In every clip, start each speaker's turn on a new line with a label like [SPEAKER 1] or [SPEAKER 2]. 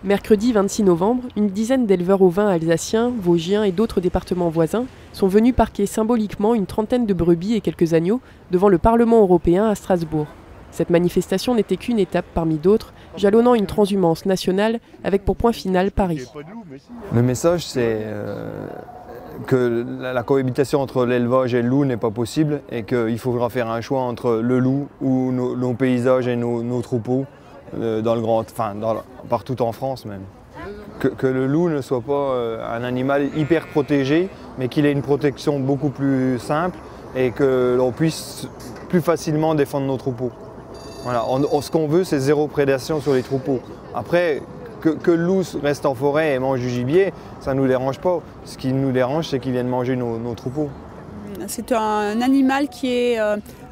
[SPEAKER 1] Mercredi 26 novembre, une dizaine d'éleveurs ovins alsaciens, vosgiens et d'autres départements voisins sont venus parquer symboliquement une trentaine de brebis et quelques agneaux devant le Parlement européen à Strasbourg. Cette manifestation n'était qu'une étape parmi d'autres, jalonnant une transhumance nationale avec pour point final Paris.
[SPEAKER 2] Le message, c'est que la cohabitation entre l'élevage et le loup n'est pas possible et qu'il faudra faire un choix entre le loup ou nos paysages et nos troupeaux partout en France même. Que le loup ne soit pas un animal hyper protégé, mais qu'il ait une protection beaucoup plus simple et que l'on puisse plus facilement défendre nos troupeaux. Voilà. Ce qu'on veut, c'est zéro prédation sur les troupeaux. Après, que le loup reste en forêt et mange du gibier, ça ne nous dérange pas. Ce qui nous dérange, c'est qu'il vienne manger nos troupeaux.
[SPEAKER 3] C'est un animal qui est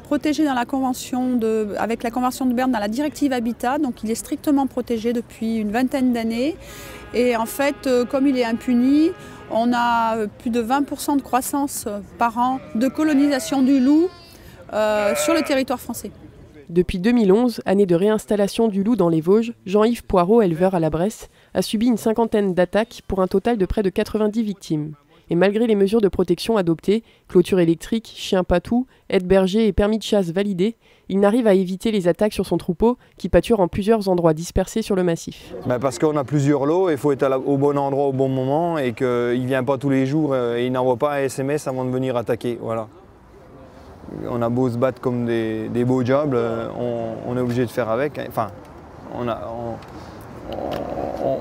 [SPEAKER 3] protégé dans avec la Convention de Berne dans la directive Habitat, donc il est strictement protégé depuis une vingtaine d'années. Et en fait, comme il est impuni, on a plus de 20% de croissance par an de colonisation du loup sur le territoire français.
[SPEAKER 1] Depuis 2011, année de réinstallation du loup dans les Vosges, Jean-Yves Poirot, éleveur à la Bresse, a subi une cinquantaine d'attaques pour un total de près de 90 victimes. Et malgré les mesures de protection adoptées, clôture électrique, chien patou, aide berger et permis de chasse validés, il n'arrive à éviter les attaques sur son troupeau qui pâture en plusieurs endroits dispersés sur le massif.
[SPEAKER 2] Parce qu'on a plusieurs lots, il faut être au bon endroit au bon moment et qu'il ne vient pas tous les jours et il n'envoie pas un SMS avant de venir attaquer. Voilà. On a beau se battre comme des beaux diables, on est obligé de faire avec. Enfin,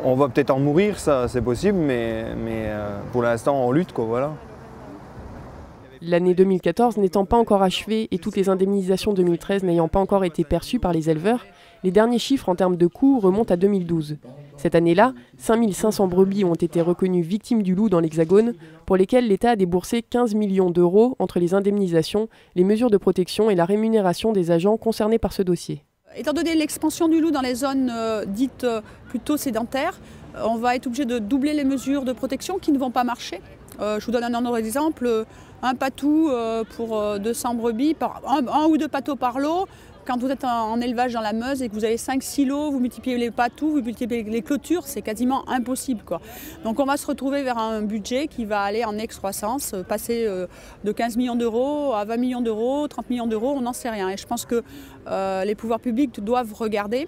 [SPEAKER 2] on va peut-être en mourir, ça c'est possible, mais pour l'instant on lutte, quoi, voilà.
[SPEAKER 1] L'année 2014 n'étant pas encore achevée et toutes les indemnisations 2013 n'ayant pas encore été perçues par les éleveurs, les derniers chiffres en termes de coûts remontent à 2012. Cette année-là, 5500 brebis ont été reconnues victimes du loup dans l'Hexagone, pour lesquelles l'État a déboursé 15 millions d'euros entre les indemnisations, les mesures de protection et la rémunération des agents concernés par ce dossier.
[SPEAKER 3] Étant donné l'expansion du loup dans les zones dites plutôt sédentaires, on va être obligé de doubler les mesures de protection qui ne vont pas marcher. Je vous donne un autre exemple, un patou pour 200 brebis, un ou deux patots par lot. Quand vous êtes en élevage dans la Meuse et que vous avez 5-6 lots, vous multipliez les patous, vous multipliez les clôtures, c'est quasiment impossible, quoi. Donc on va se retrouver vers un budget qui va aller en excroissance, passer de 15 millions d'euros à 20 millions d'euros, 30 millions d'euros, on n'en sait rien. Et je pense que les pouvoirs publics doivent regarder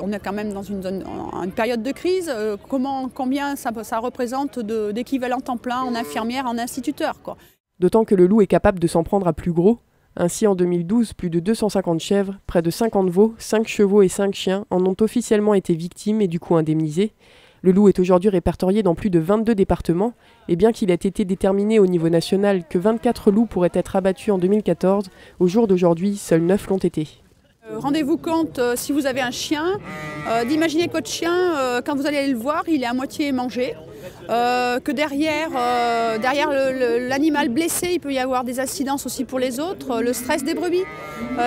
[SPEAKER 3] on est quand même dans une période de crise, combien ça représente d'équivalent temps plein en infirmière, en instituteur, quoi.
[SPEAKER 1] D'autant que le loup est capable de s'en prendre à plus gros. Ainsi, en 2012, plus de 250 chèvres, près de 50 veaux, 5 chevaux et 5 chiens en ont officiellement été victimes et du coup indemnisés. Le loup est aujourd'hui répertorié dans plus de 22 départements, et bien qu'il ait été déterminé au niveau national que 24 loups pourraient être abattus en 2014, au jour d'aujourd'hui, seuls 9 l'ont été.
[SPEAKER 3] Rendez-vous compte, si vous avez un chien, d'imaginer que votre chien, quand vous allez le voir, il est à moitié mangé. Que derrière l'animal blessé, il peut y avoir des incidences aussi pour les autres, le stress des brebis.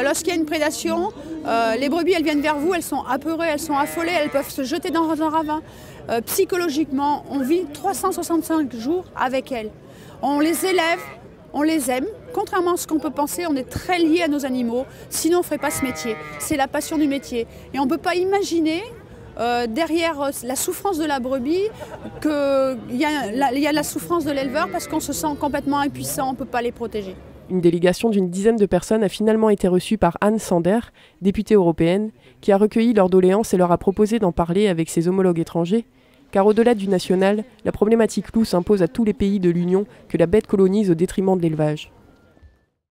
[SPEAKER 3] Lorsqu'il y a une prédation, les brebis elles viennent vers vous, elles sont apeurées, elles sont affolées, elles peuvent se jeter dans un ravin. Psychologiquement, on vit 365 jours avec elles. On les élève, on les aime. Contrairement à ce qu'on peut penser, on est très lié à nos animaux, sinon on ne ferait pas ce métier. C'est la passion du métier. Et on ne peut pas imaginer derrière la souffrance de la brebis, qu'il y a la souffrance de l'éleveur parce qu'on se sent complètement impuissant, on ne peut pas les protéger.
[SPEAKER 1] Une délégation d'une dizaine de personnes a finalement été reçue par Anne Sander, députée européenne, qui a recueilli leurs doléances et leur a proposé d'en parler avec ses homologues étrangers. Car au-delà du national, la problématique loup s'impose à tous les pays de l'Union que la bête colonise au détriment de l'élevage.